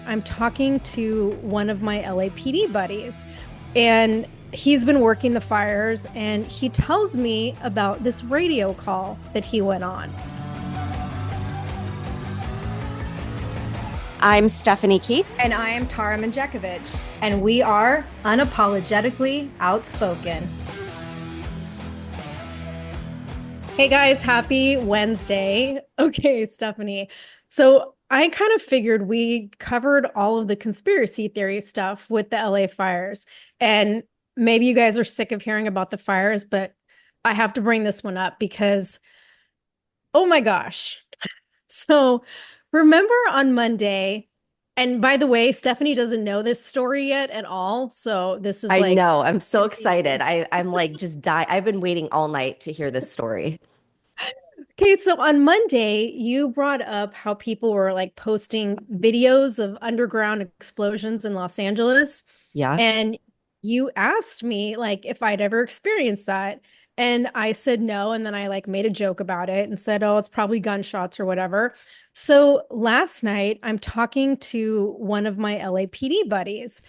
I'm talking to one of my LAPD buddies, and he's been working the fires, and he tells me about this radio call that he went on. I'm Stephanie Keith. And I am Tara Manjekovic, and we are unapologetically outspoken. Hey guys, happy Wednesday. Okay, Stephanie. So I kind of figured we covered all of the conspiracy theory stuff with the LA fires. And maybe you guys are sick of hearing about the fires, but I have to bring this one up because, oh my gosh. So remember on Monday, and by the way, Stephanie doesn't know this story yet at all. So this is I like, know. I'm so excited. I'm like just die. I've been waiting all night to hear this story. okay, so on Monday, you brought up how people were like posting videos of underground explosions in Los Angeles. Yeah. And you asked me like if I'd ever experienced that. And I said no. And then I like made a joke about it and said, oh, it's probably gunshots or whatever. So last night, I'm talking to one of my LAPD buddies,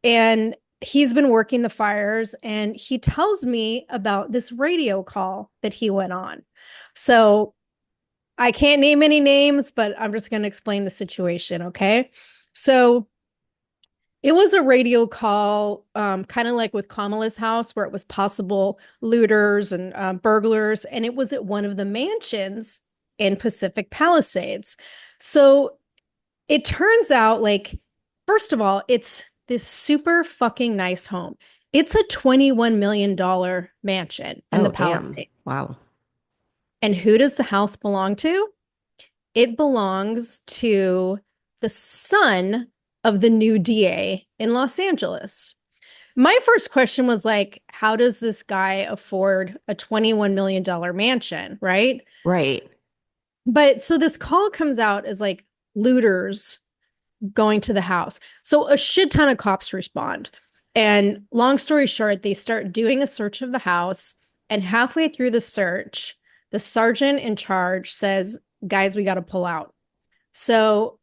and he's been working the fires, and he tells me about this radio call that he went on. So I can't name any names, but I'm just going to explain the situation. Okay. So it was a radio call, kind of like with Kamala's house, where it was possible looters and burglars, and it was at one of the mansions in Pacific Palisades. So it turns out, like, first of all, it's this super fucking nice home. It's a $21 million mansion in the Oh, damn. Palisades. Wow. And who does the house belong to? It belongs to the son of the new DA in Los Angeles. My first question was like, how does this guy afford a $21 million mansion, right? Right. But so this call comes out as like looters going to the house. So a shit ton of cops respond. And long story short, they start doing a search of the house. And halfway through the search, the sergeant in charge says, guys, we got to pull out. So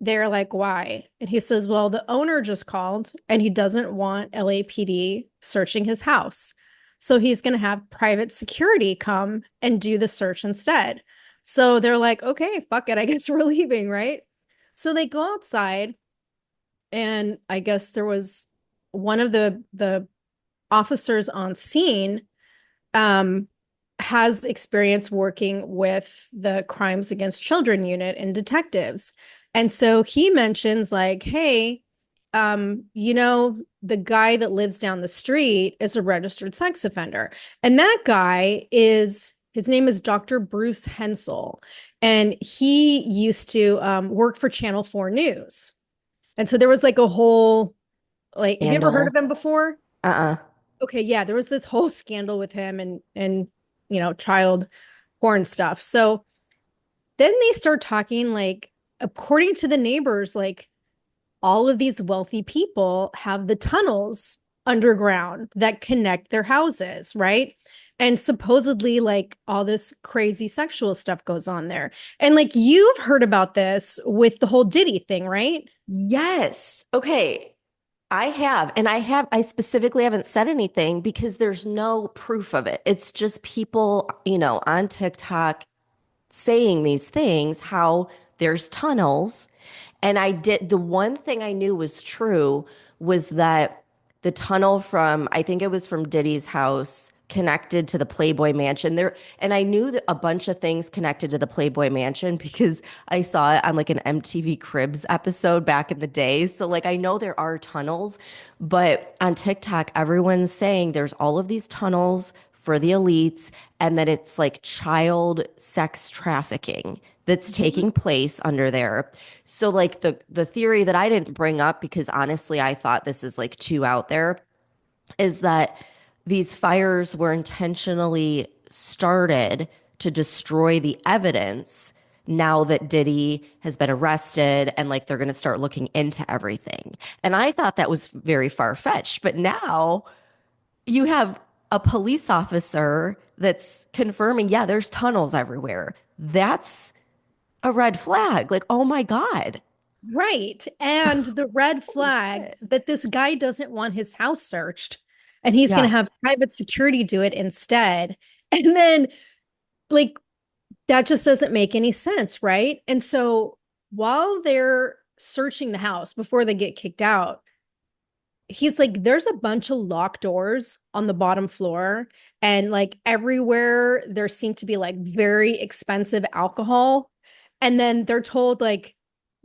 they're like, why? And he says, well, the owner just called and he doesn't want LAPD searching his house. So he's going to have private security come and do the search instead. So they're like, okay, fuck it. I guess we're leaving, right? So they go outside, and I guess there was one of the officers on scene um has experience working with the crimes against children unit and detectives. And so he mentions like, hey, the guy that lives down the street is a registered sex offender. And that guy is his name is Dr. Bruce Hensel. And he used to work for Channel 4 News. And so there was like a whole like, have you ever heard Scandal. of him before? Uh-uh. Okay, yeah, there was this whole scandal with him and child porn stuff. So then they start talking like, according to the neighbors, like all of these wealthy people have the tunnels underground that connect their houses, right? And supposedly like all this crazy sexual stuff goes on there. And like you've heard about this with the whole Diddy thing, right? Yes. Okay. I specifically haven't said anything because there's no proof of it. It's just people, on TikTok saying these things, how there's tunnels. And the one thing I knew was true was that the tunnel from, I think it was from Diddy's house, connected to the Playboy Mansion there. And I knew that a bunch of things connected to the Playboy Mansion because I saw it on like an MTV Cribs episode back in the day. So like I know there are tunnels, but on TikTok, everyone's saying there's all of these tunnels for the elites and that it's like child sex trafficking that's taking place under there. So like the theory that I didn't bring up because honestly I thought this is like too out there is that these fires were intentionally started to destroy the evidence now that Diddy has been arrested and like they're going to start looking into everything. And I thought that was very far-fetched, but now you have a police officer that's confirming, yeah, there's tunnels everywhere. That's a red flag. Like, oh my God. Right. And the red Holy flag shit. that this guy doesn't want his house searched and he's going Yeah. to have private security do it instead. And then, like, that just doesn't make any sense. Right. And so while they're searching the house before they get kicked out, he's like, there's a bunch of locked doors on the bottom floor. And like everywhere, there seemed to be like very expensive alcohol. And then they're told, like,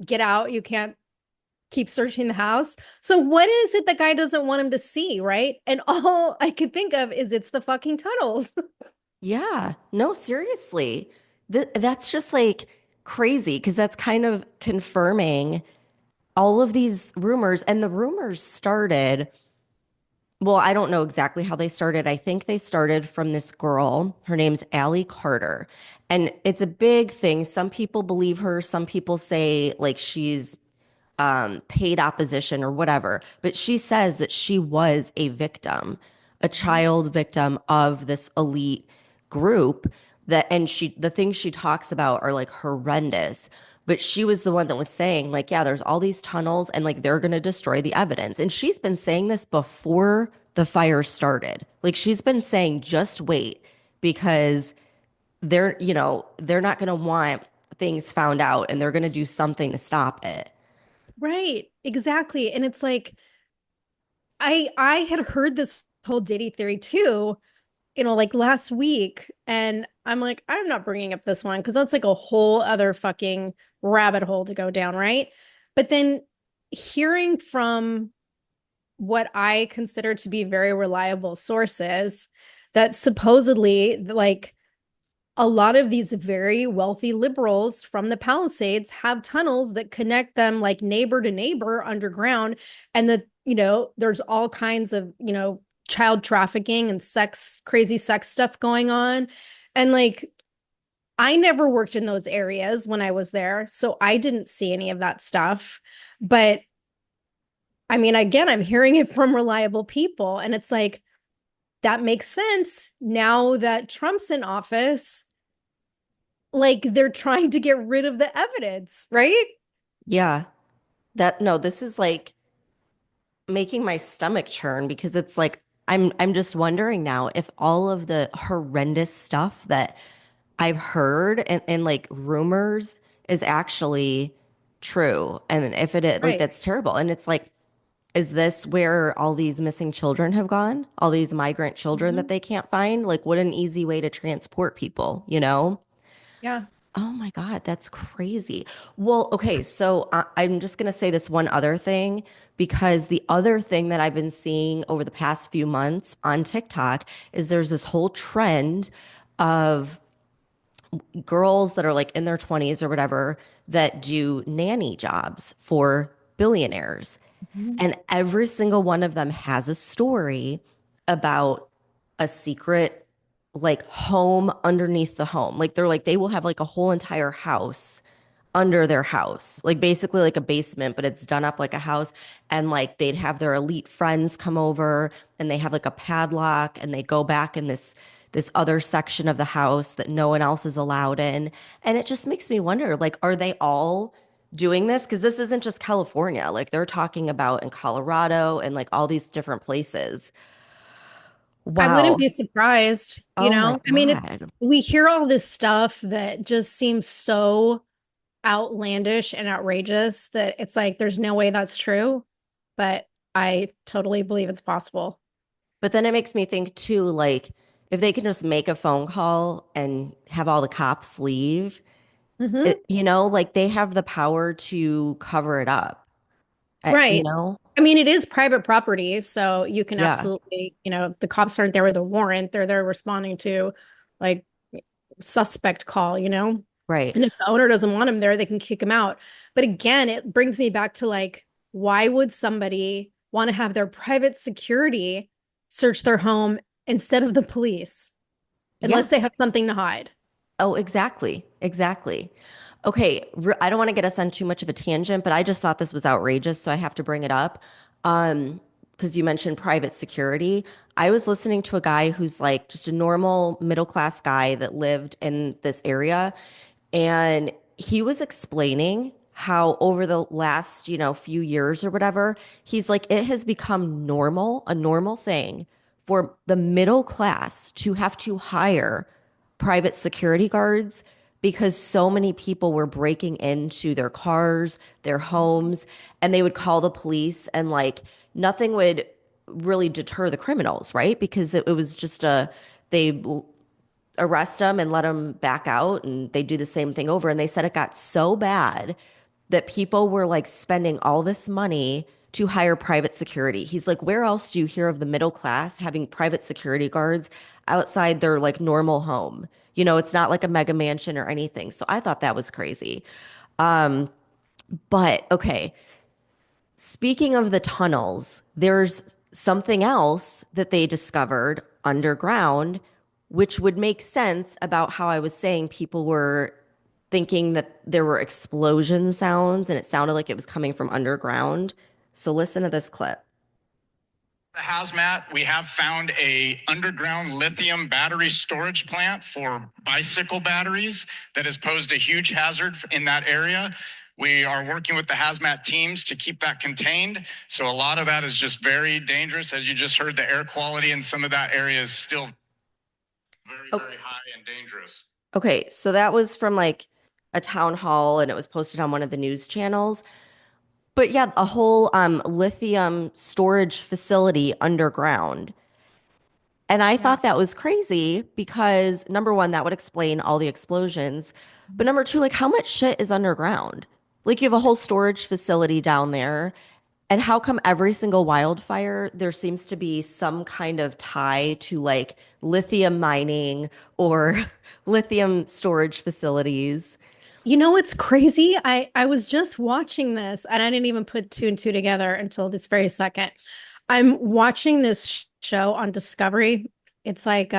get out. You can't keep searching the house. So what is it the guy doesn't want him to see, right? And all I can think of is it's the fucking tunnels. Yeah. No, seriously. That's just like crazy because that's kind of confirming all of these rumors. And the rumors started, well, I don't know exactly how they started. I think they started from this girl. Her name's Allie Carter. And it's a big thing. Some people believe her. Some people say like she's paid opposition or whatever. But she says that she was a victim, a child victim of this elite group that, and the things she talks about are like horrendous. But she was the one that was saying, like, yeah, there's all these tunnels and like they're going to destroy the evidence. And she's been saying this before the fire started. Like, she's been saying, just wait because they're not going to want things found out and they're going to do something to stop it. Right, exactly. And it's like I had heard this whole Diddy theory too, like last week, and I'm like, I'm not bringing up this one because that's like a whole other fucking rabbit hole to go down, right? But then hearing from what I consider to be very reliable sources that supposedly, like, a lot of these very wealthy liberals from the Palisades have tunnels that connect them like neighbor to neighbor underground. And that, there's all kinds of, child trafficking and crazy sex stuff going on. And like, I never worked in those areas when I was there. So I didn't see any of that stuff. But I mean, again, I'm hearing it from reliable people. And it's like, that makes sense now that Trump's in office. Like, they're trying to get rid of the evidence, right? Yeah. That no, this is like making my stomach churn because it's like I'm just wondering now if all of the horrendous stuff that I've heard and like rumors is actually true. And if it is, like Right. that's terrible. And it's like, is this where all these missing children have gone? All these migrant children that Mhm. they can't find? Like, what an easy way to transport people, you know? Yeah. Oh my God, that's crazy. Well, okay, so I'm just going to say this one other thing because the other thing that I've been seeing over the past few months on TikTok is there's this whole trend of girls that are like in their 20s or whatever that do nanny jobs for billionaires. Mhm. And every single one of them has a story about a secret, like home underneath the home. Like they're like, they will have like a whole entire house under their house, like basically like a basement, but it's done up like a house. And like they'd have their elite friends come over and they have like a padlock and they go back in this other section of the house that no one else is allowed in. And it just makes me wonder, like, are they all doing this? Because this isn't just California. Like they're talking about in Colorado and like all these different places. I wouldn't Wow. be surprised, Oh my I mean, God. we hear all this stuff that just seems so outlandish and outrageous that it's like there's no way that's true, but I totally believe it's possible. But then it makes me think too, like, if they can just make a phone call and have all the cops leave, Hmm. like they have the power to cover it up. You Right. know? I mean, it is private property, so you can Yeah, absolutely, the cops aren't there with a warrant. They're there responding to, like, suspect call, right. And if the owner doesn't want him there, they can kick him out. But again, it brings me back to, like, why would somebody want to have their private security search their home instead of the police, Yeah. unless they have something to hide? Oh, exactly. Exactly. Okay, I don't want to get us on too much of a tangent, but I just thought this was outrageous, so I have to bring it up. Because you mentioned private security. I was listening to a guy who's like just a normal middle class guy that lived in this area, and he was explaining how over the last, few years or whatever, he's like, it has become normal, a normal thing for the middle class to have to hire private security guards because so many people were breaking into their cars, their homes, and they would call the police and like nothing would really deter the criminals, right? Because it was just they arrest them and let them back out and they do the same thing over. And they said it got so bad that people were like spending all this money to hire private security. He's like, where else do you hear of the middle class having private security guards outside their like normal home? It's not like a mega mansion or anything. So I thought that was crazy. Um, but okay, speaking of the tunnels, there's something else that they discovered underground, which would make sense about how I was saying people were thinking that there were explosion sounds and it sounded like it was coming from underground. So listen to this clip. The hazmat, we have found a underground lithium battery storage plant for bicycle batteries that has posed a huge hazard in that area. We are working with the hazmat teams to keep that contained. So a lot of that is just very dangerous. As you just heard, the air quality in some of that area is still very high and dangerous. Okay, so that was from like a town hall and it was posted on one of the news channels. But yeah, a whole lithium storage facility underground. And I thought that was crazy because number one, that would explain all the explosions. But number two, like how much shit is underground? Like you have a whole storage facility down there. And how come every single wildfire, there seems to be some kind of tie to like lithium mining or lithium storage facilities? You know what's crazy? I was just watching this and I didn't even put two and two together until this very second. I'm watching this show on Discovery. It's like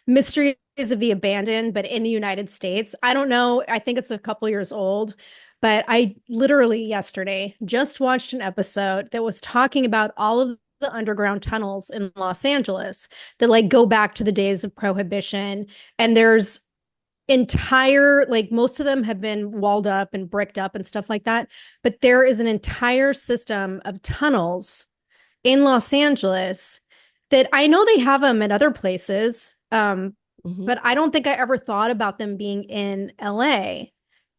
Mysteries of the Abandoned, but in the United States. I don't know. I think it's a couple years old, but I literally yesterday just watched an episode that was talking about all of the underground tunnels in Los Angeles that like go back to the days of prohibition. And there's entire like most of them have been walled up and bricked up and stuff like that, but there is an entire system of tunnels in Los Angeles that I know they have them at other places, Mhm. but I don't think I ever thought about them being in LA.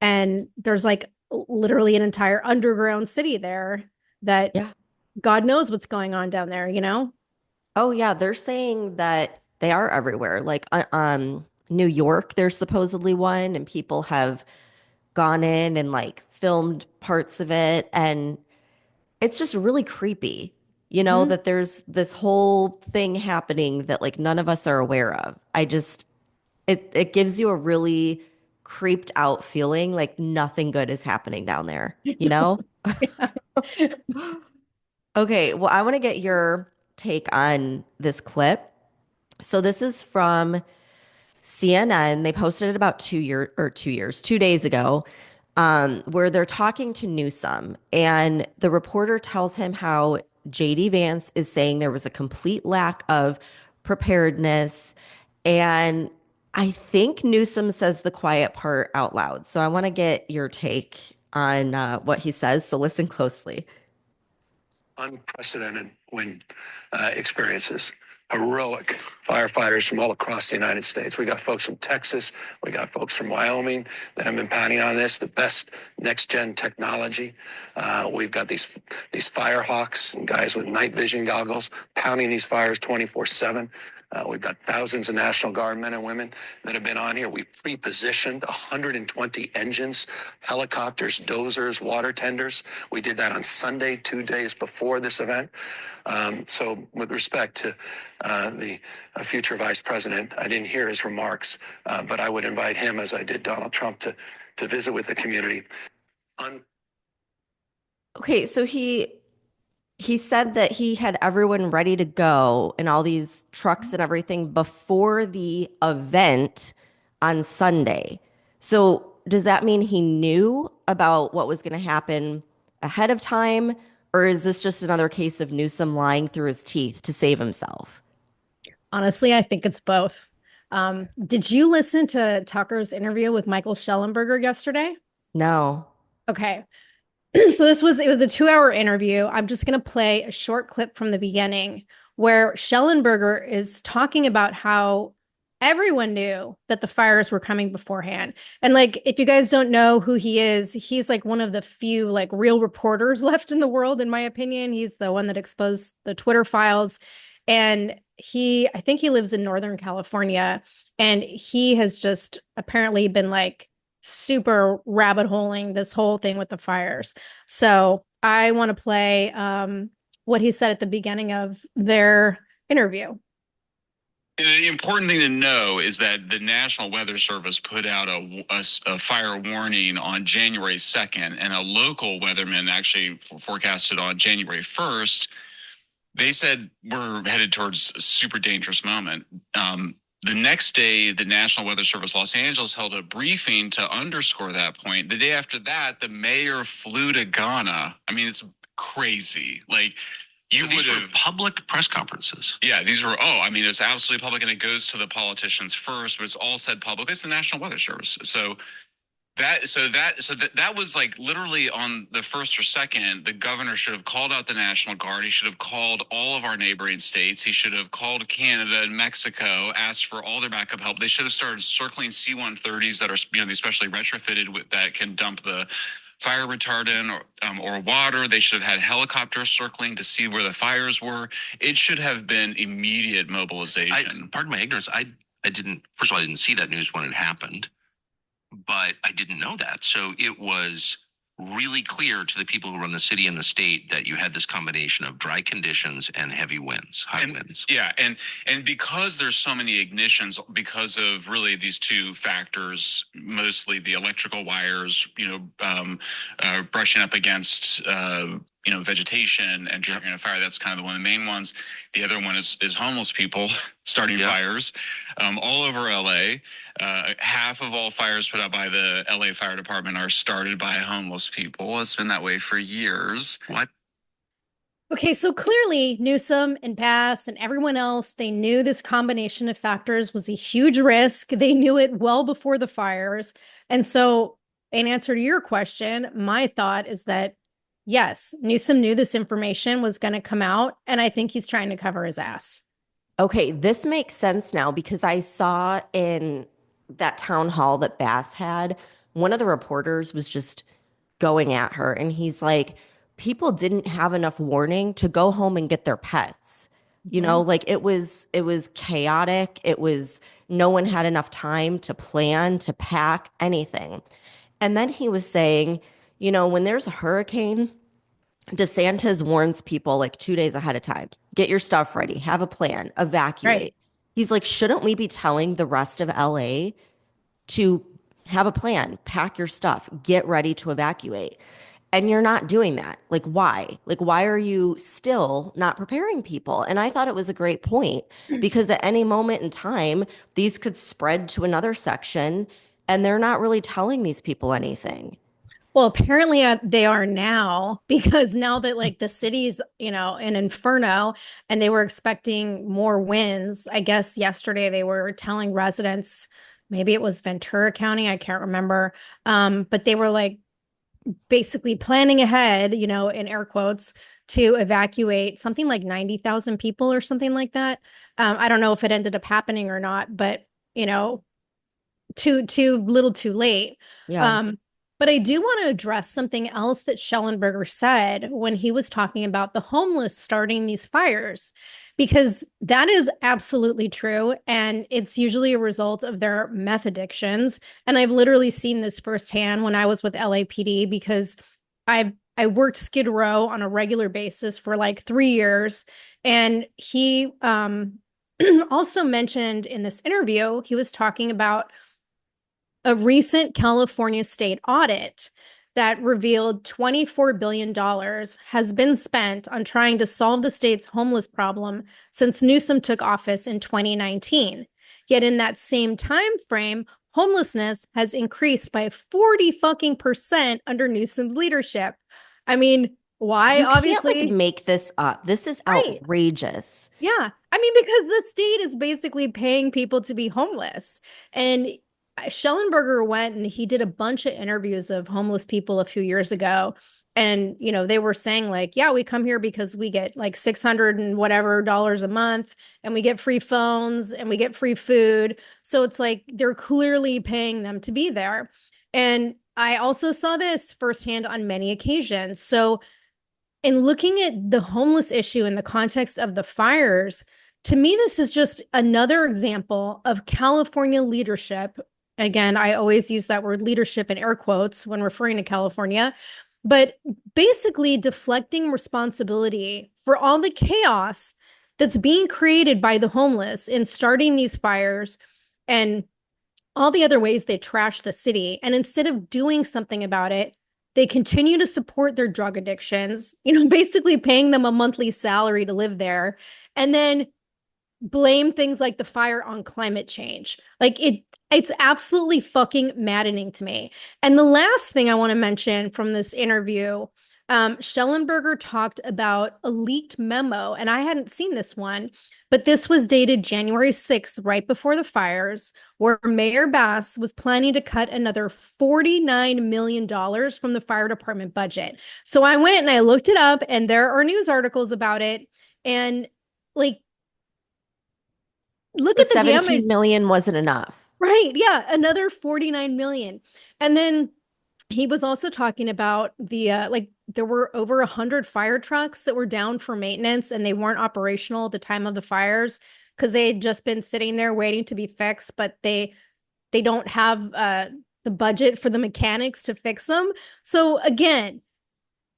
And there's like literally an entire underground city there that Yeah. God knows what's going on down there, you know? Oh yeah, they're saying that they are everywhere. Like New York, there's supposedly one, and people have gone in and like filmed parts of it, and it's just really creepy, Mhm. that there's this whole thing happening that like none of us are aware of. It gives you a really creeped out feeling like nothing good is happening down there, you know? Okay, well, I want to get your take on this clip. So this is from CNN. They posted it about 2 days ago, where they're talking to Newsom, and the reporter tells him how JD Vance is saying there was a complete lack of preparedness. And I think Newsom says the quiet part out loud. So I want to get your take on what he says. So listen closely. Unprecedented wind experiences. Heroic firefighters from all across the United States. We got folks from Texas. We got folks from Wyoming that have been pounding on this. The best next gen technology. We've got these fire hawks and guys with night vision goggles pounding these fires 24/7. We've got thousands of National Guard men and women that have been on here. We pre-positioned 120 engines, helicopters, dozers, water tenders. We did that on Sunday, 2 days before this event. So with respect to the future vice president, I didn't hear his remarks, but I would invite him, as I did Donald Trump, to visit with the community. Okay, so he said that he had everyone ready to go and all these trucks and everything before the event on Sunday. So does that mean he knew about what was going to happen ahead of time? Or is this just another case of Newsom lying through his teeth to save himself? Honestly, I think it's both. Did you listen to Tucker's interview with Michael Schellenberger yesterday? No. Okay. So it was a 2 hour interview. I'm just going to play a short clip from the beginning where Schellenberger is talking about how everyone knew that the fires were coming beforehand. And like, if you guys don't know who he is, he's like one of the few like real reporters left in the world, in my opinion. He's the one that exposed the Twitter files. And I think he lives in Northern California. And he has just apparently been like super rabbit holing this whole thing with the fires. So I want to play what he said at the beginning of their interview. The important thing to know is that the National Weather Service put out a fire warning on January 2nd, and a local weatherman actually forecasted on January 1st. They said we're headed towards a super dangerous moment. The next day, the National Weather Service Los Angeles held a briefing to underscore that point. The day after that, the mayor flew to Ghana. I mean, it's crazy. Like, you these would were have public press conferences. Yeah, these were, I mean, it's absolutely public, and it goes to the politicians first, but it's all said public. It's the National Weather Service. That was like literally on the 1st or 2nd, the governor should have called out the National Guard. He should have called all of our neighboring states. He should have called Canada and Mexico, asked for all their backup help. They should have started circling C-130s that are, especially retrofitted with that can dump the fire retardant or water. They should have had helicopters circling to see where the fires were. It should have been immediate mobilization. Pardon my ignorance. I didn't. First of all, I didn't see that news when it happened, but I didn't know that. So it was really clear to the people who run the city and the state that you had this combination of dry conditions and heavy winds, high winds. Yeah, and because there's so many ignitions, because of really these two factors, mostly the electrical wires, brushing up against vegetation and triggering a fire. That's kind of one of the main ones. The other one is homeless people starting fires all over LA. Half of all fires put out by the LA Fire Department are started by homeless people. It's been that way for years. What? Okay, so clearly Newsom and Bass and everyone else, they knew this combination of factors was a huge risk. They knew it well before the fires. And so, in answer to your question, my thought is that yes, Newsom knew this information was going to come out, and I think he's trying to cover his ass. Okay, this makes sense now because I saw in that town hall that Bass had, one of the reporters was just going at her, and he's like, people didn't have enough warning to go home and get their pets. Like it was chaotic. It was no one had enough time to plan, to pack anything. And then he was saying, when there's a hurricane, DeSantis warns people like 2 days ahead of time, get your stuff ready, have a plan, evacuate. Right. He's like, shouldn't we be telling the rest of LA to have a plan, pack your stuff, get ready to evacuate? And you're not doing that. Like, why? Like, why are you still not preparing people? And I thought it was a great point because at any moment in time, these could spread to another section and they're not really telling these people anything. Well, apparently they are now, because now that like the city's, an inferno and they were expecting more winds. I guess yesterday they were telling residents, maybe it was Ventura County, I can't remember. But they were like basically planning ahead, in air quotes, to evacuate something like 90,000 people or something like that. I don't know if it ended up happening or not, but too little too late. Yeah. But I do want to address something else that Schellenberger said when he was talking about the homeless starting these fires, because that is absolutely true. And it's usually a result of their meth addictions. And I've literally seen this firsthand when I was with LAPD, because I worked Skid Row on a regular basis for like 3 years. And he also mentioned in this interview, he was talking about a recent California state audit that revealed $24 billion has been spent on trying to solve the state's homeless problem since Newsom took office in 2019. Yet in that same time frame, homelessness has increased by 40% under Newsom's leadership. I mean, why? You obviously can't make this up. This is outrageous. Yeah. I mean, because the state is basically paying people to be homeless. And Schellenberger went and he did a bunch of interviews of homeless people a few years ago. And, they were saying like, yeah, we come here because we get like 600 and whatever dollars a month and we get free phones and we get free food. So it's like they're clearly paying them to be there. And I also saw this firsthand on many occasions. So in looking at the homeless issue in the context of the fires, to me, this is just another example of California leadership. Again, I always use that word leadership in air quotes when referring to California, but basically deflecting responsibility for all the chaos that's being created by the homeless in starting these fires and all the other ways they trash the city. And instead of doing something about it, they continue to support their drug addictions, basically paying them a monthly salary to live there, and then blame things like the fire on climate change. Like it's absolutely fucking maddening to me. And the last thing I want to mention from this interview, Schellenberger talked about a leaked memo, and I hadn't seen this one, but this was dated January 6th, right before the fires, where Mayor Bass was planning to cut another $49 million from the fire department budget. So I went and I looked it up, and there are news articles about it. And like, look So at the 17 damage. million wasn't enough. Right. Yeah. Another 49 million. And then he was also talking about the there were over 100 fire trucks that were down for maintenance and they weren't operational at the time of the fires because they had just been sitting there waiting to be fixed, but they don't have the budget for the mechanics to fix them. So again,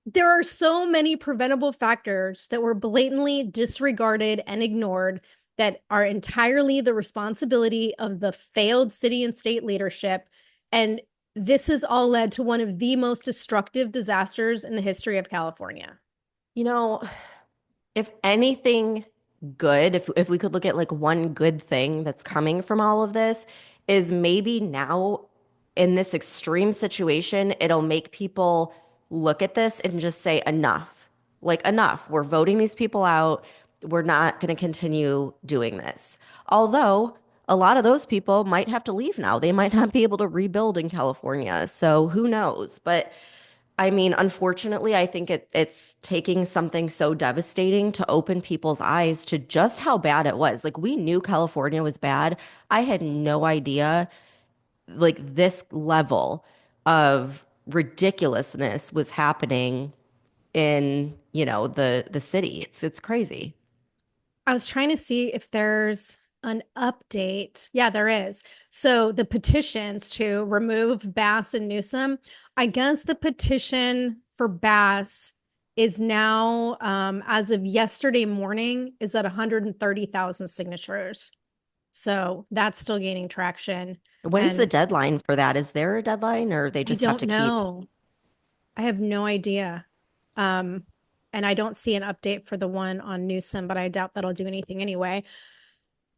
there are so many preventable factors that were blatantly disregarded and ignored that are entirely the responsibility of the failed city and state leadership. And this has all led to one of the most destructive disasters in the history of California. If anything good, if we could look at like one good thing that's coming from all of this, is maybe now in this extreme situation, it'll make people look at this and just say enough. Like enough. We're voting these people out. We're not going to continue doing this. Although a lot of those people might have to leave now. They might not be able to rebuild in California. So who knows? But I mean, unfortunately, I think it's taking something so devastating to open people's eyes to just how bad it was. Like, we knew California was bad. I had no idea, like, this level of ridiculousness was happening in, the city. It's crazy. I was trying to see if there's an update. Yeah, there is. So the petitions to remove Bass and Newsom, I guess the petition for Bass is now, as of yesterday morning, is at 130,000 signatures. So that's still gaining traction. When's the And deadline for that? Is there a deadline, or they I just have don't to keep? know. I have no idea. And I don't see an update for the one on Newsom, but I doubt that'll do anything anyway.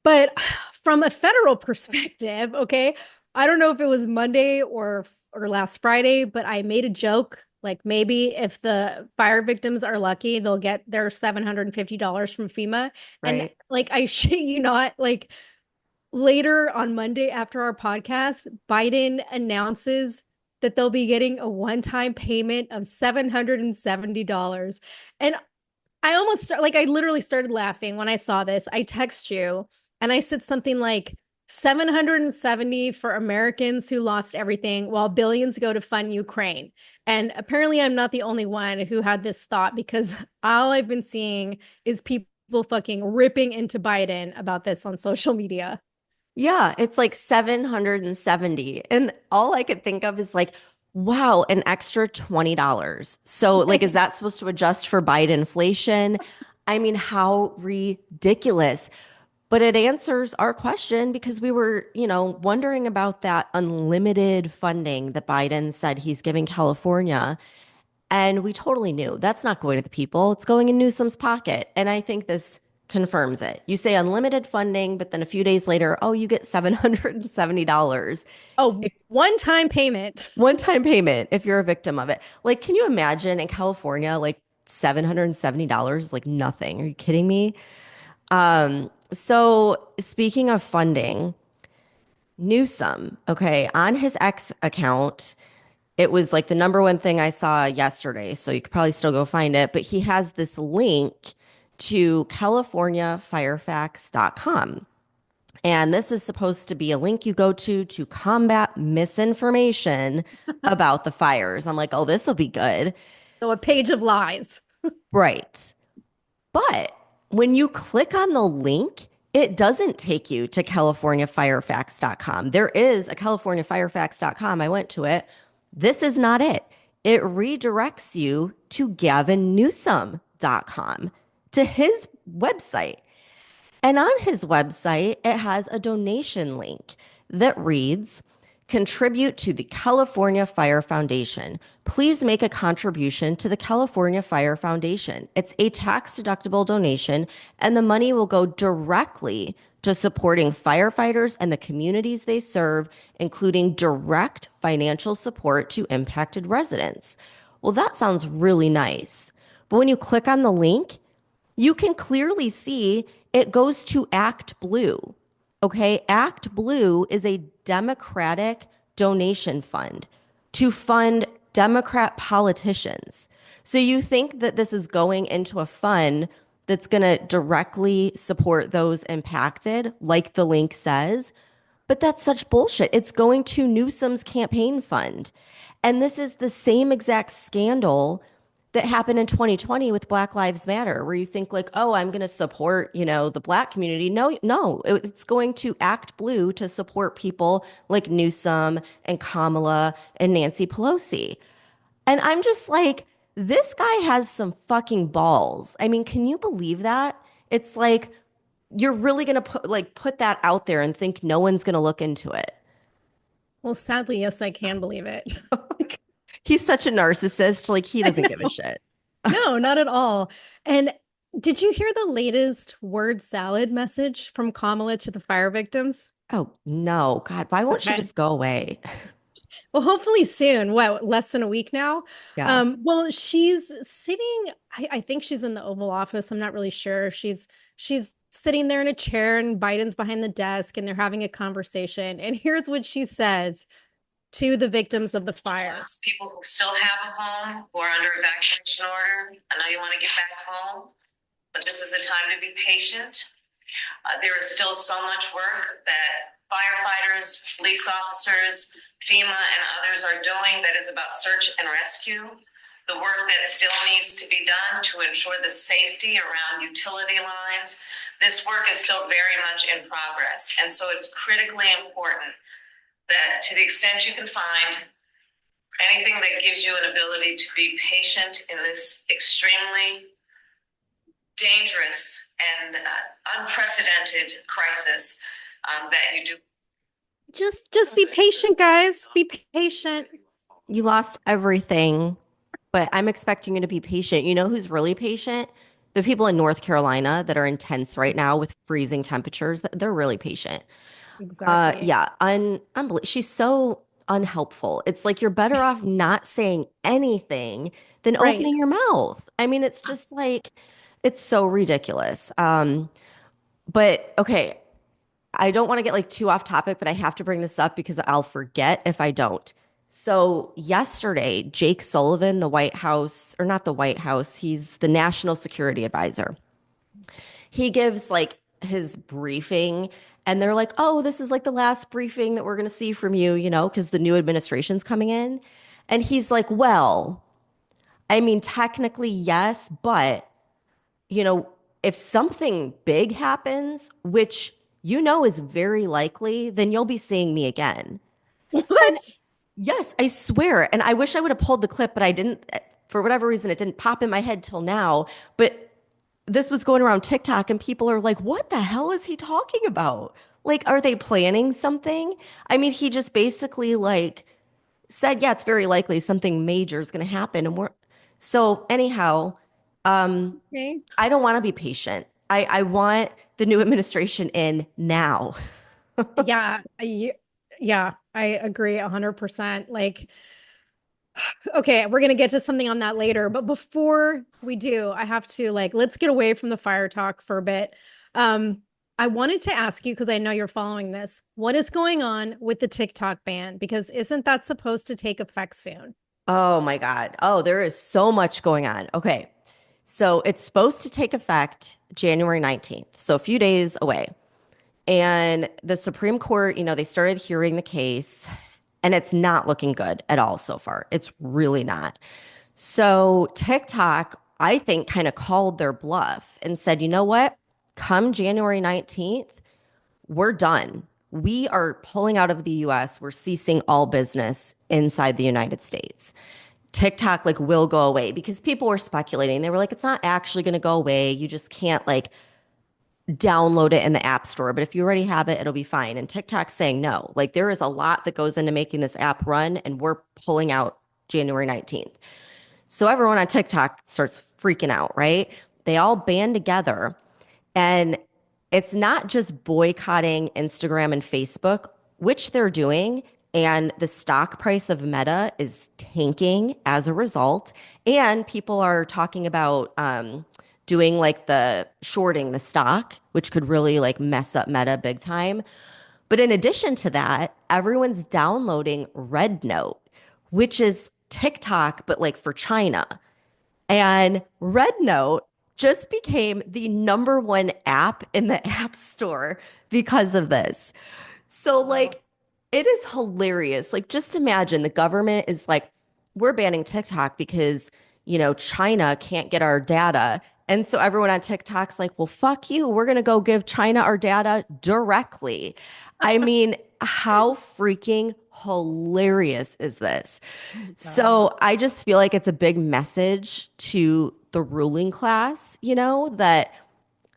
But from a federal perspective, okay, I don't know if it was Monday or last Friday, but I made a joke like maybe if the fire victims are lucky, they'll get their $750 from FEMA. And Right. like I shit you not, like later on Monday after our podcast, Biden announces that they'll be getting a one-time payment of $770. And I literally started laughing when I saw this. I text you and I said something like 770 for Americans who lost everything while billions go to fund Ukraine. And apparently I'm not the only one who had this thought because all I've been seeing is people fucking ripping into Biden about this on social media. Yeah, it's like 770. And all I could think of is like, wow, an extra $20. So like, is that supposed to adjust for Biden inflation? I mean, how ridiculous. But it answers our question because we were, wondering about that unlimited funding that Biden said he's giving California. And we totally knew that's not going to the people. It's going in Newsom's pocket. And I think this confirms it. You say unlimited funding, but then a few days later, oh, you get $770. Oh, one-time payment. One-time payment if you're a victim of it. Like, can you imagine in California, like $770, like nothing? Are you kidding me? So speaking of funding, Newsom, okay, on his X account, it was like the number one thing I saw yesterday. So you could probably still go find it. But he has this link to CaliforniaFireFacts.com. And this is supposed to be a link you go to combat misinformation about the fires. I'm like, oh, this will be good. So a page of lies. Right. But when you click on the link, it doesn't take you to CaliforniaFireFacts.com. There is a CaliforniaFireFacts.com. I went to it. This is not it. It redirects you to GavinNewsom.com, to his website. And on his website, it has a donation link that reads, contribute to the California Fire Foundation. Please make a contribution to the California Fire Foundation. It's a tax-deductible donation, and the money will go directly to supporting firefighters and the communities they serve, including direct financial support to impacted residents. Well, that sounds really nice. But when you click on the link, you can clearly see it goes to Act Blue. Okay, Act Blue is a Democratic donation fund to fund Democrat politicians. So you think that this is going into a fund that's going to directly support those impacted, like the link says, but that's such bullshit. It's going to Newsom's campaign fund. And this is the same exact scandal that happened in 2020 with Black Lives Matter, where you think like, oh, I'm going to support, the Black community. No, it's going to Act Blue to support people like Newsom and Kamala and Nancy Pelosi. And I'm just like, this guy has some fucking balls. I mean, can you believe that? It's like, you're really going to put that out there and think no one's going to look into it. Well, sadly, yes, I can believe it. He's such a narcissist. Like, he doesn't give a shit. No, not at all. And did you hear the latest word salad message from Kamala to the fire victims? Oh, no. God, why won't she Okay. just go away? Well, hopefully soon. What, less than a week now? Yeah. Well, she's sitting, I think she's in the Oval Office. I'm not really sure. She's sitting there in a chair and Biden's behind the desk and they're having a conversation. And here's what she says to the victims of the fire. People who still have a home, who are under evacuation order. I know you want to get back home, but this is a time to be patient. There is still so much work that firefighters, police officers, FEMA, and others are doing that is about search and rescue. The work that still needs to be done to ensure the safety around utility lines. This work is still very much in progress. And so it's critically important that to the extent you can find anything that gives you an ability to be patient in this extremely dangerous and unprecedented crisis, that you do. Just be patient, guys. Be patient. You lost everything, but I'm expecting you to be patient. You know who's really patient? The people in North Carolina that are intense right now with freezing temperatures. They're really patient. Exactly. Yeah, unbelievable. She's so unhelpful. It's like you're better off not saying anything than Right. opening your mouth. I mean, it's just like, it's so ridiculous. But okay, I don't want to get like too off topic, but I have to bring this up because I'll forget if I don't. So yesterday, Jake Sullivan, the White House, or not the White House, he's the National Security Advisor. He gives like his briefing and they're like, oh, this is like the last briefing that we're going to see from you, because the new administration's coming in. And he's like, well, I mean, technically, yes, but, if something big happens, which is very likely, then you'll be seeing me again. What? Yes, I swear. And I wish I would have pulled the clip, but I didn't. For whatever reason, it didn't pop in my head till now. But this was going around TikTok and people are like, what the hell is he talking about? Like, are they planning something? I mean, he just basically like said, yeah, it's very likely something major is going to happen. And so anyhow, Okay. I don't want to be patient. I want the new administration in now. Yeah. Yeah, I agree 100%. Like, okay, we're going to get to something on that later. But before we do, I have to let's get away from the fire talk for a bit. I wanted to ask you, because I know you're following this, what is going on with the TikTok ban? Because isn't that supposed to take effect soon? Oh my God. Oh, there is so much going on. Okay. So it's supposed to take effect January 19th. So a few days away. And the Supreme Court, they started hearing the case, and it's not looking good at all so far. It's really not. So TikTok, I think, kind of called their bluff and said, you know what? Come January 19th, we're done. We are pulling out of the US. We're ceasing all business inside the United States. TikTok will go away, because people were speculating. They were like, it's not actually going to go away. You just can't download it in the app store. But if you already have it, it'll be fine. And TikTok's saying no. There is a lot that goes into making this app run, and we're pulling out January 19th. So everyone on TikTok starts freaking out, right? They all band together, and it's not just boycotting Instagram and Facebook, which they're doing. And the stock price of Meta is tanking as a result. And people are talking about doing the shorting the stock, which could really mess up Meta big time. But in addition to that, everyone's downloading Red Note, which is TikTok, but for China. And Red Note just became the #1 app in the App Store because of this. So it is hilarious. Just imagine the government is we're banning TikTok because, China can't get our data. And so everyone on TikTok's well, fuck you. We're going to go give China our data directly. I mean, how freaking hilarious is this? So I just feel like it's a big message to the ruling class, that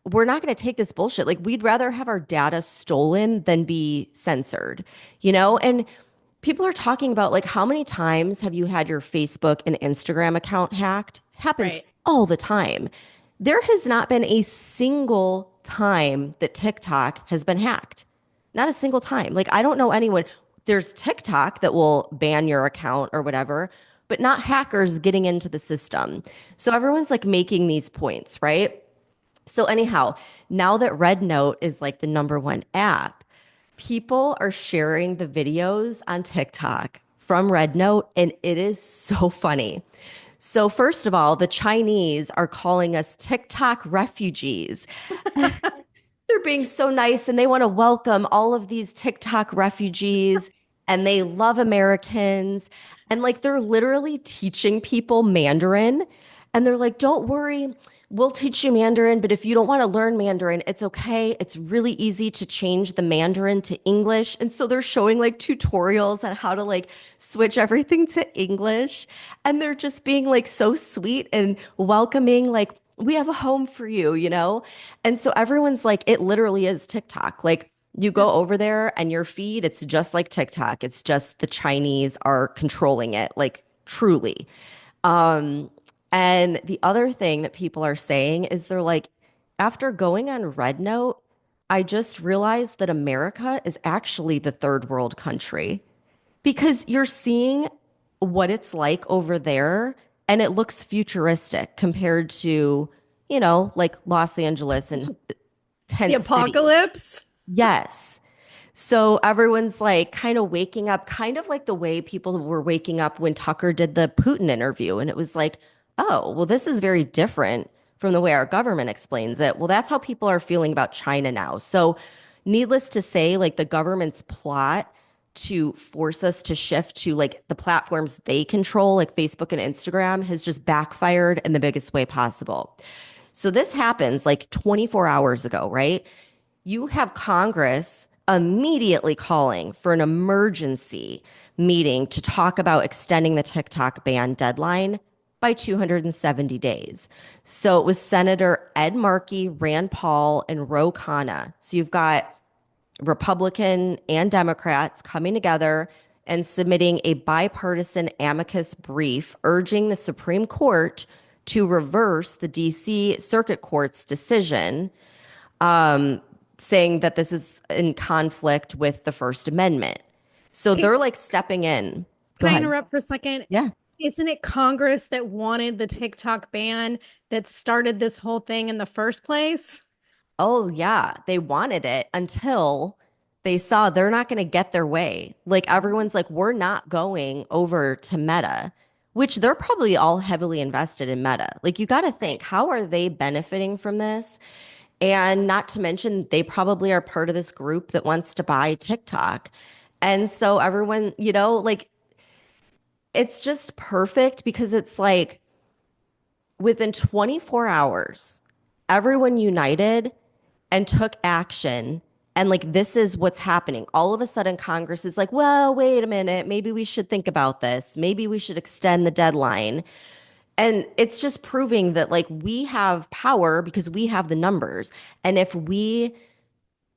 we're not going to take this bullshit. We'd rather have our data stolen than be censored, And people are talking about how many times have you had your Facebook and Instagram account hacked? Happens Right. all the time. There has not been a single time that TikTok has been hacked. Not a single time. I don't know anyone. There's TikTok that will ban your account or whatever, but not hackers getting into the system. So everyone's making these points, right? So anyhow, now that Red Note is the #1 app, people are sharing the videos on TikTok from Red Note, and it is so funny. So first of all, the Chinese are calling us TikTok refugees. They're being so nice, and they want to welcome all of these TikTok refugees, and they love Americans. And they're literally teaching people Mandarin. And they're don't worry, we'll teach you Mandarin, but if you don't want to learn Mandarin, it's okay. It's really easy to change the Mandarin to English. And so they're showing tutorials on how to switch everything to English. And they're just being so sweet and welcoming, we have a home for you, And so everyone's it literally is TikTok. You go over there and your feed, it's just like TikTok. It's just the Chinese are controlling it, truly. And the other thing that people are saying is they're after going on Red Note, I just realized that America is actually the third world country, because you're seeing what it's like over there, and it looks futuristic compared to, Los Angeles and tent The city. apocalypse? Yes. So everyone's kind of waking up, kind of the way people were waking up when Tucker did the Putin interview. And it was oh, well, this is very different from the way our government explains it. Well, that's how people are feeling about China now. So needless to say, the government's plot to force us to shift to the platforms they control, Facebook and Instagram, has just backfired in the biggest way possible. So this happens 24 hours ago, right? You have Congress immediately calling for an emergency meeting to talk about extending the TikTok ban deadline by 270 days. So it was Senator Ed Markey, Rand Paul, and Ro Khanna. So you've got Republican and Democrats coming together and submitting a bipartisan amicus brief urging the Supreme Court to reverse the DC Circuit Court's decision, saying that this is in conflict with the First Amendment. So they're stepping in. Go Can I ahead. interrupt for a second? Yeah. Isn't it Congress that wanted the TikTok ban that started this whole thing in the first place? oh yeah, they wanted it until they saw they're not going to get their way. Like everyone's like, we're not going over to Meta, which they're probably all heavily invested in Meta. Like you got to think, how are they benefiting from this? And not to mention, they probably are part of this group that wants to buy TikTok. And so everyone, like it's just perfect because it's like within 24 hours, everyone united and took action. And like, this is what's happening. All of a sudden, Congress is like, well, wait a minute. Maybe we should think about this. Maybe we should extend the deadline. And it's just proving that like we have power because we have the numbers. And if we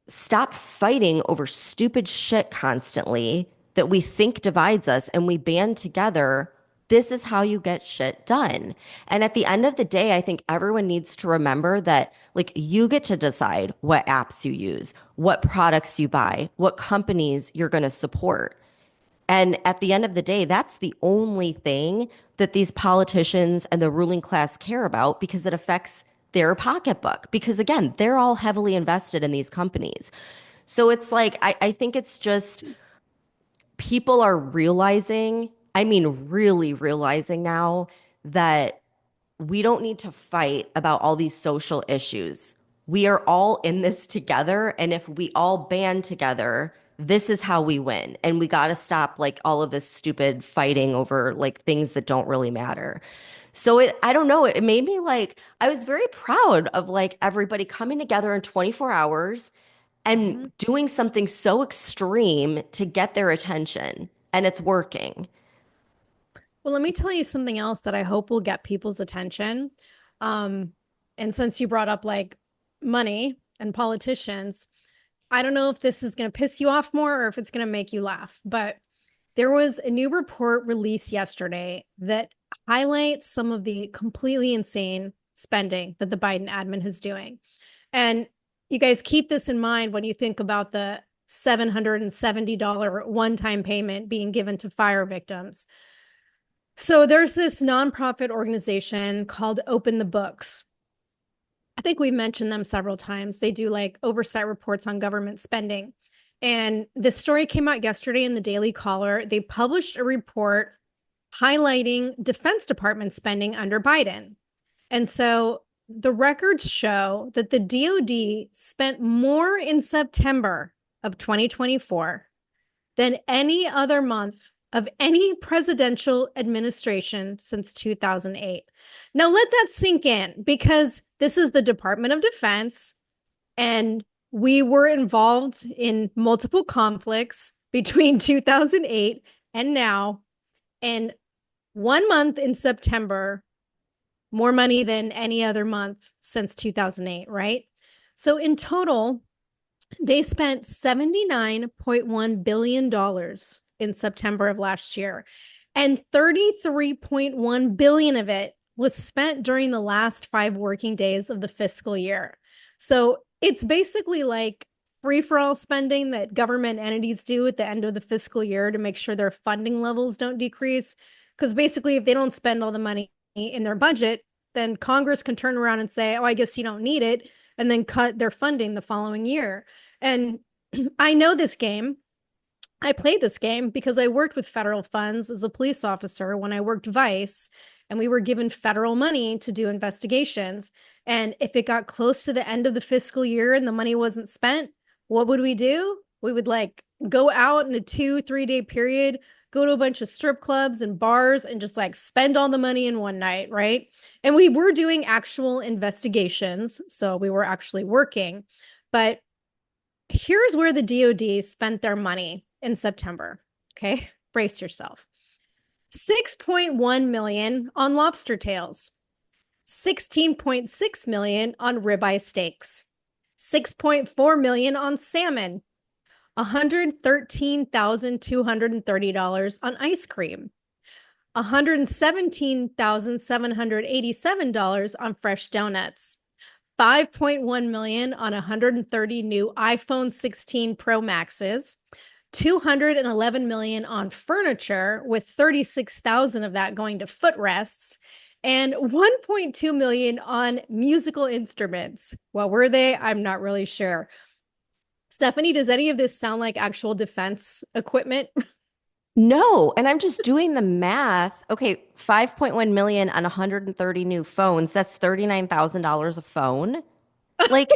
stop fighting over stupid shit constantly that we think divides us and we band together, this is how you get shit done. And at the end of the day, I think everyone needs to remember that like you get to decide what apps you use, what products you buy, what companies you're going to support. And at the end of the day, that's the only thing that these politicians and the ruling class care about because it affects their pocketbook. Because again, they're all heavily invested in these companies. So it's like, I think it's just people are realizing, I mean, really realizing now that we don't need to fight about all these social issues. We are all in this together. And if we all band together, this is how we win. And we got to stop like all of this stupid fighting over like things that don't really matter. So I don't know, it made me like, I was very proud of like everybody coming together in 24 hours and doing something so extreme to get their attention. And it's working. Well, let me tell you something else that I hope will get people's attention. And since you brought up like money and politicians, I don't know if this is going to piss you off more or if it's going to make you laugh, but there was a new report released yesterday that highlights some of the completely insane spending that the Biden admin is doing. And you guys keep this in mind when you think about the $770 one-time payment being given to fire victims. So there's this nonprofit organization called Open the Books. I think we've mentioned them several times. They do like oversight reports on government spending. And this story came out yesterday in the Daily Caller. They published a report highlighting Defense Department spending under Biden. And so the records show that the DoD spent more in September of 2024 than any other month of any presidential administration since 2008. Now let that sink in because this is the Department of Defense and we were involved in multiple conflicts between 2008 and now. And 1 month in September, more money than any other month since 2008, right? So in total, they spent $79.1 billion in September of last year, and 33.1 billion of it was spent during the last 5 working days of the fiscal year. So it's basically like free-for-all spending that government entities do at the end of the fiscal year to make sure their funding levels don't decrease. Because basically, if they don't spend all the money in their budget, then Congress can turn around and say, oh, I guess you don't need it, and then cut their funding the following year. And I know this game. I played this game because I worked with federal funds as a police officer when I worked Vice, and we were given federal money to do investigations. And if it got close to the end of the fiscal year and the money wasn't spent, what would we do? We would like go out in a 2-3 day period, go to a bunch of strip clubs and bars and just like spend all the money in one night, right? And we were doing actual investigations, so we were actually working. But here's where the DoD spent their money in September. Okay, brace yourself. 6.1 million on lobster tails, 16.6 million on ribeye steaks, 6.4 million on salmon, $113,230 on ice cream, $117,787 on fresh donuts, 5.1 million on 130 new iPhone 16 Pro Maxes, 211 million on furniture, with 36,000 of that going to footrests, and 1.2 million on musical instruments. What were they? I'm not really sure. Stephanie, does any of this sound like actual defense equipment? No, and I'm just doing the math. Okay, 5.1 million on 130 new phones. That's $39,000 a phone. Like,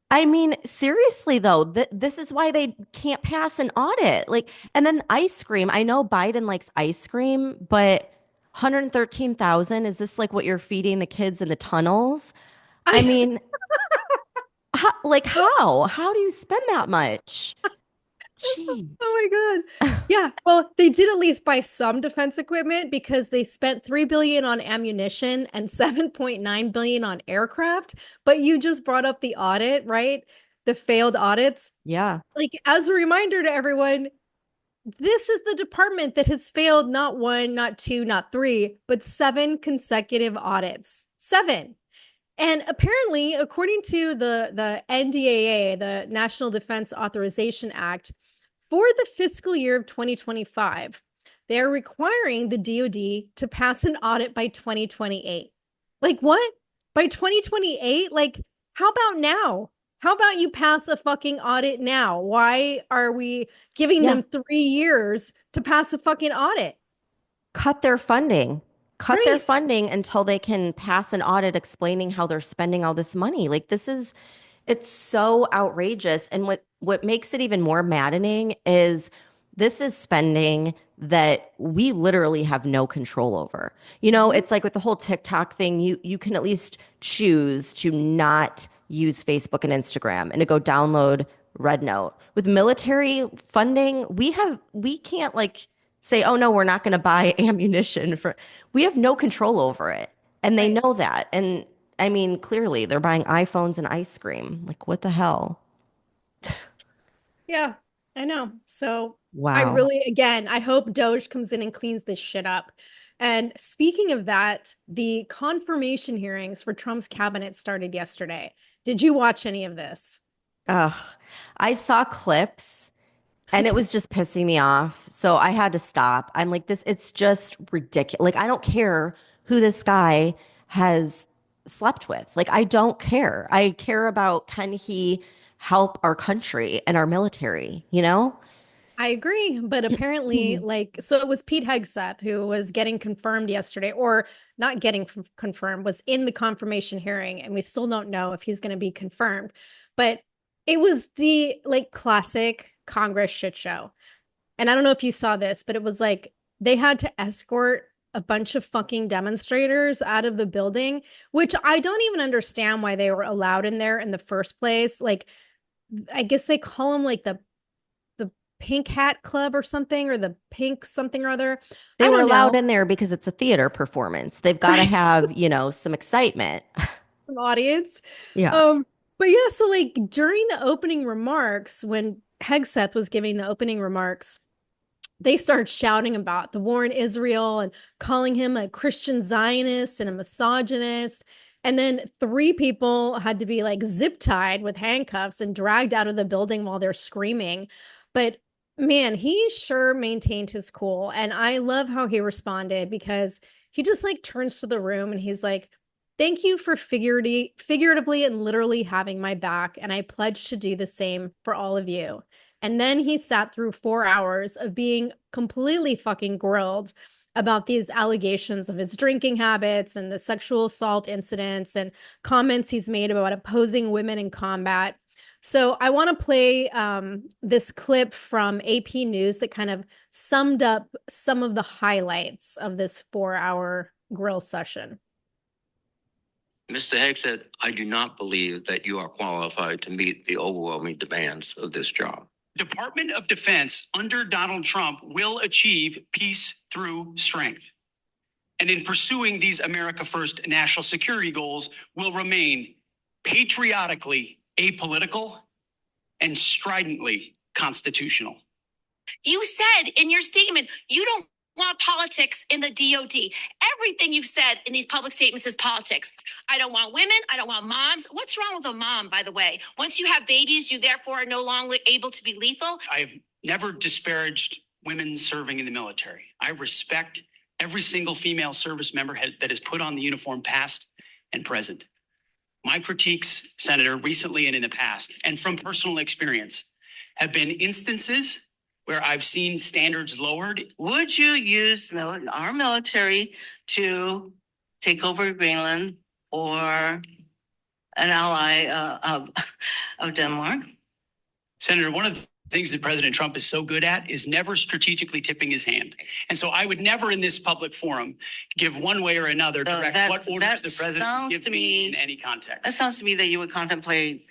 I mean, seriously though, this is why they can't pass an audit. Like, and then ice cream. I know Biden likes ice cream, but 113,000, is this like what you're feeding the kids in the tunnels? I mean, how do you spend that much? Gee. Oh my God. Yeah. Well, they did at least buy some defense equipment because they spent 3 billion on ammunition and 7.9 billion on aircraft. But you just brought up the audit, right? The failed audits. Yeah. Like, as a reminder to everyone, this is the department that has failed not one, not two, not three, but 7 consecutive audits. 7. And apparently, according to the NDAA, the National Defense Authorization Act, for the fiscal year of 2025, they're requiring the DoD to pass an audit by 2028. Like, what? By 2028? Like, how about now? How about you pass a fucking audit now? Why are we giving them 3 years to pass a fucking audit? Cut their funding. Cut their Right. funding until they can pass an audit explaining how they're spending all this money. Like, it's so outrageous. And what makes it even more maddening is this is spending that we literally have no control over. You know, it's like with the whole TikTok thing, you can at least choose to not use Facebook and Instagram and to go download RedNote. With military funding, we can't like say, oh no, we're not going to buy ammunition we have no control over it. And they Right. know that. And I mean, clearly they're buying iPhones and ice cream. Like, what the hell? Yeah, I know. So I Wow. really, again, I hope Doge comes in and cleans this shit up. And speaking of that, the confirmation hearings for Trump's cabinet started yesterday. Did you watch any of this? Ugh. I saw clips and it was just pissing me off. So I had to stop. I'm like, it's just ridiculous. Like, I don't care who this guy has slept with. Like, I don't care. I care about, can he help our country and our military, you know? I agree, but apparently, so it was Pete Hegseth who was getting confirmed yesterday, or not getting confirmed, was in the confirmation hearing, and we still don't know if he's going to be confirmed. But it was the like classic Congress shit show. And I don't know if you saw this, but it was like they had to escort a bunch of fucking demonstrators out of the building, which I don't even understand why they were allowed in there in the first place. Like, I guess they call them like the Pink Hat Club or something, or the Pink something or other. They I were don't allowed know. in there because it's a theater performance. They've got to have, some excitement. From audience. Yeah. But yeah, so like during the opening remarks, when Hegseth was giving the opening remarks, they start shouting about the war in Israel and calling him a Christian Zionist and a misogynist. And then 3 people had to be like zip tied with handcuffs and dragged out of the building while they're screaming. But man, he sure maintained his cool. And I love how he responded, because he just like turns to the room and he's like, thank you for figuratively and literally having my back. And I pledge to do the same for all of you. And then he sat through 4 hours of being completely fucking grilled about these allegations of his drinking habits and the sexual assault incidents and comments he's made about opposing women in combat. So I want to play this clip from AP News that kind of summed up some of the highlights of this 4-hour grill session. Mr. Hegseth, I do not believe that you are qualified to meet the overwhelming demands of this job. Department of Defense under Donald Trump will achieve peace through strength. And in pursuing these America First national security goals, will remain patriotically apolitical and stridently constitutional. You said in your statement, you don't want politics in the DOD. Everything you've said in these public statements is politics. I don't want women. I don't want moms. What's wrong with a mom, by the way? Once you have babies, you therefore are no longer able to be lethal. I've never disparaged women serving in the military. I respect every single female service member that has put on the uniform past and present. My critiques, Senator, recently and in the past, and from personal experience, have been instances where I've seen standards lowered. Would you use our military to take over Greenland or an ally of Denmark? Senator, one of the things that President Trump is so good at is never strategically tipping his hand. And so I would never in this public forum give one way or another direct what orders the president gives me in any context. That sounds to me that you would contemplate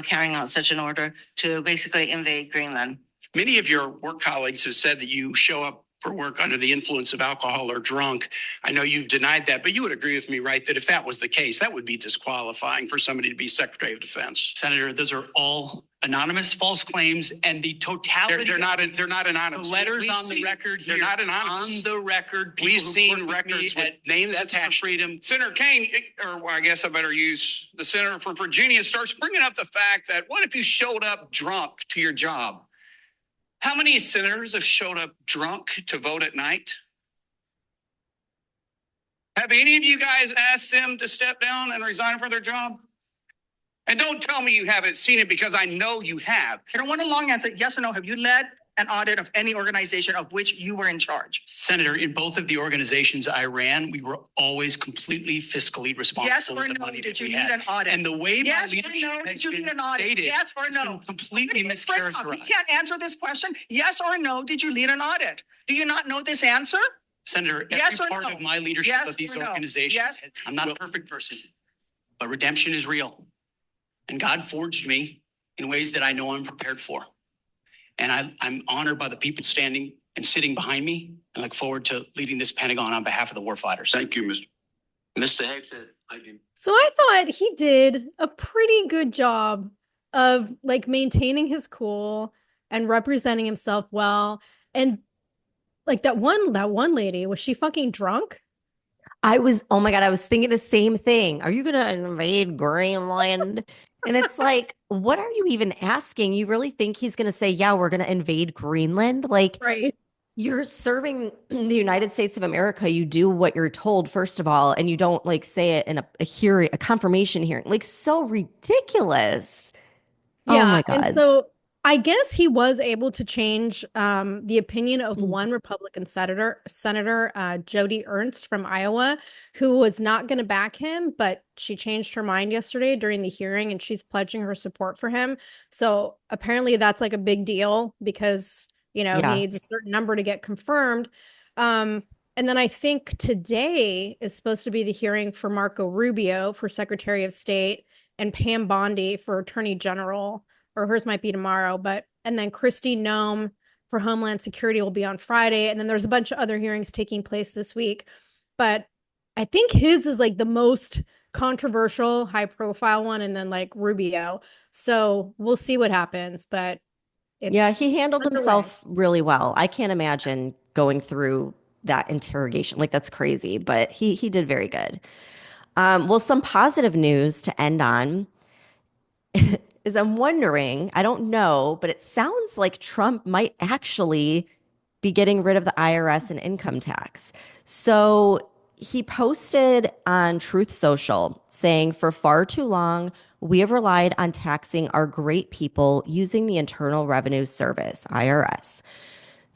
carrying out such an order to basically invade Greenland. Many of your work colleagues have said that you show up for work under the influence of alcohol or drunk. I know you've denied that, but you would agree with me, right, that if that was the case, that would be disqualifying for somebody to be Secretary of Defense. Senator, those are all anonymous false claims, and the totality. They're not anonymous. The letters We've on seen, the record here. They're not anonymous. On the record, we've seen records with names attached. For freedom. Senator Kane, or I guess I better use the senator from Virginia, starts bringing up the fact that what if you showed up drunk to your job? How many senators have showed up drunk to vote at night? Have any of you guys asked them to step down and resign from their job? And don't tell me you haven't seen it, because I know you have. I don't want a long answer. Yes or no? Have you led an audit of any organization of which you were in charge? Senator, in both of the organizations I ran, we were always completely fiscally responsible. Yes or with the no? money Did that you we need had. an audit? And the way yes my leadership or no? has Did you been need an audit? stated, yes or it's no? been completely mischaracterized. You can't answer this question. Yes or no? Did you lead an audit? Do you not know this answer? Senator, yes every or part no? of my leadership yes of these no? organizations, yes? I'm not a perfect person, but redemption is real. And God forged me in ways that I know I'm prepared for. And I'm honored by the people standing and sitting behind me, and look forward to leading this Pentagon on behalf of the warfighters. Thank you, Mr. Hegseth, I do. So I thought he did a pretty good job of like maintaining his cool and representing himself well. And like that one lady, was she fucking drunk? Oh my God, I was thinking the same thing. Are you going to invade Greenland? And it's like, what are you even asking? You really think he's going to say, yeah, we're going to invade Greenland? Like, right. You're serving the United States of America. You do what you're told, first of all, and you don't like say it in a confirmation hearing. Like, so ridiculous. Yeah, oh my God. And so I guess he was able to change the opinion of one Republican Senator Jody Ernst from Iowa, who was not going to back him, but she changed her mind yesterday during the hearing, and she's pledging her support for him. So apparently that's like a big deal, because he needs a certain number to get confirmed. And then I think today is supposed to be the hearing for Marco Rubio for Secretary of State and Pam Bondi for Attorney General, or hers might be tomorrow. And then Kristi Noem for Homeland Security will be on Friday. And then there's a bunch of other hearings taking place this week. But I think his is like the most controversial, high profile one, and then like Rubio. So we'll see what happens. But yeah, he handled himself really well. I can't imagine going through that interrogation. Like, that's crazy, but he did very good. Well, some positive news to end on is I'm wondering, I don't know, but it sounds like Trump might actually be getting rid of the IRS and income tax. So he posted on Truth Social saying, for far too long, we have relied on taxing our great people using the Internal Revenue Service, IRS.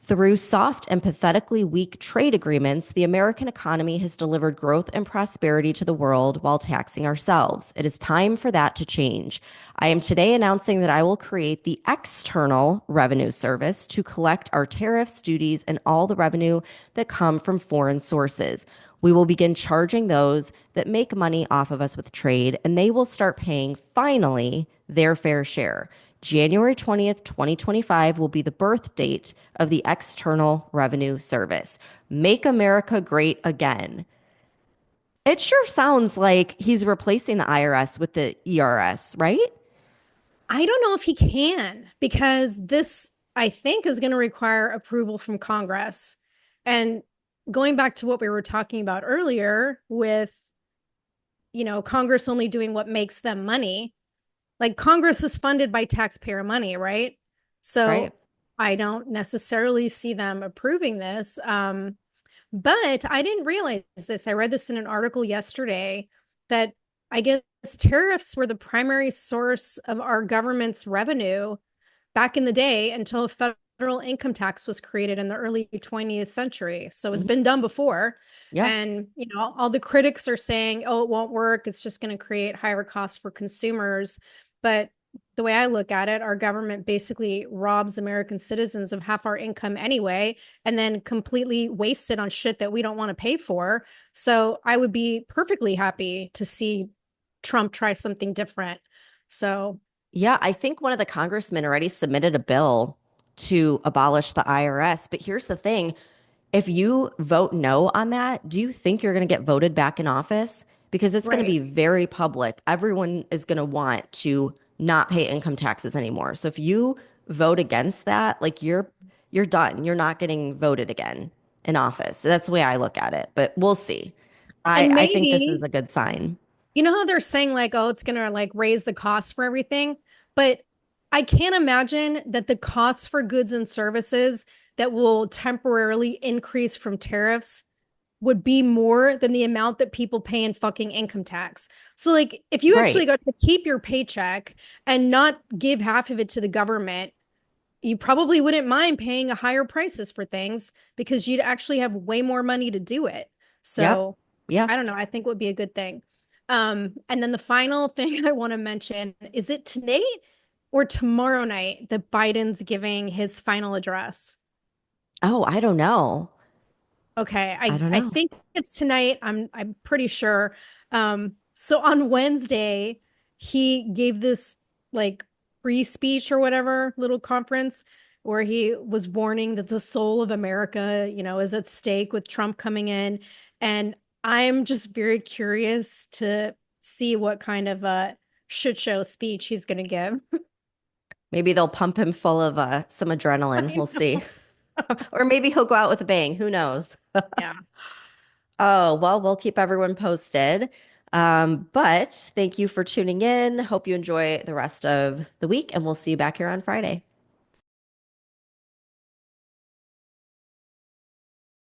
Through soft and pathetically weak trade agreements, the American economy has delivered growth and prosperity to the world while taxing ourselves. It is time for that to change. I am today announcing that I will create the External Revenue Service to collect our tariffs, duties, and all the revenue that come from foreign sources. We will begin charging those that make money off of us with trade, and they will start paying, finally, their fair share. January 20th, 2025 will be the birth date of the External Revenue Service. Make America great again. It sure sounds like he's replacing the IRS with the ERS, right? I don't know if he can, because this, I think, is going to require approval from Congress. And going back to what we were talking about earlier with, Congress only doing what makes them money. Like, Congress is funded by taxpayer money, right? So I don't necessarily see them approving this. But I didn't realize this. I read this in an article yesterday that I guess tariffs were the primary source of our government's revenue back in the day until federal income tax was created in the early 20th century. So it's been done before. Yeah. And, you know, all the critics are saying, oh, it won't work. It's just going to create higher costs for consumers. But the way I look at it, our government basically robs American citizens of half our income anyway, and then completely wastes it on shit that we don't want to pay for. So I would be perfectly happy to see Trump try something different. So Yeah, I think one of the congressmen already submitted a bill to abolish the IRS. But here's the thing. If you vote no on that, do you think you're going to get voted back in office? Because it's going to be very public. Everyone is going to want to not pay income taxes anymore. So if you vote against that, like you're done. You're not getting voted again in office. That's the way I look at it. But we'll see. I think this is a good sign. You know how they're saying like, oh, it's going to like raise the cost for everything, but I can't imagine that the costs for goods and services that will temporarily increase from tariffs would be more than the amount that people pay in fucking income tax. So like if you actually got to keep your paycheck and not give half of it to the government, you probably wouldn't mind paying a higher prices for things because you'd actually have way more money to do it. So yeah, I don't know. I think it would be a good thing. And then the final thing I want to mention, is it tonight or tomorrow night that Biden's giving his final address? Oh, I don't know. Okay, I don't I know. think it's tonight. I'm pretty sure. So on Wednesday, he gave this like free speech or whatever little conference where he was warning that the soul of America, you know, is at stake with Trump coming in. And I'm just very curious to see what kind of a shit show speech he's going to give. Maybe they'll pump him full of some adrenaline. We'll see. Or maybe he'll go out with a bang. Who knows? Yeah. Oh, well, we'll keep everyone posted. But thank you for tuning in. Hope you enjoy the rest of the week, and we'll see you back here on Friday.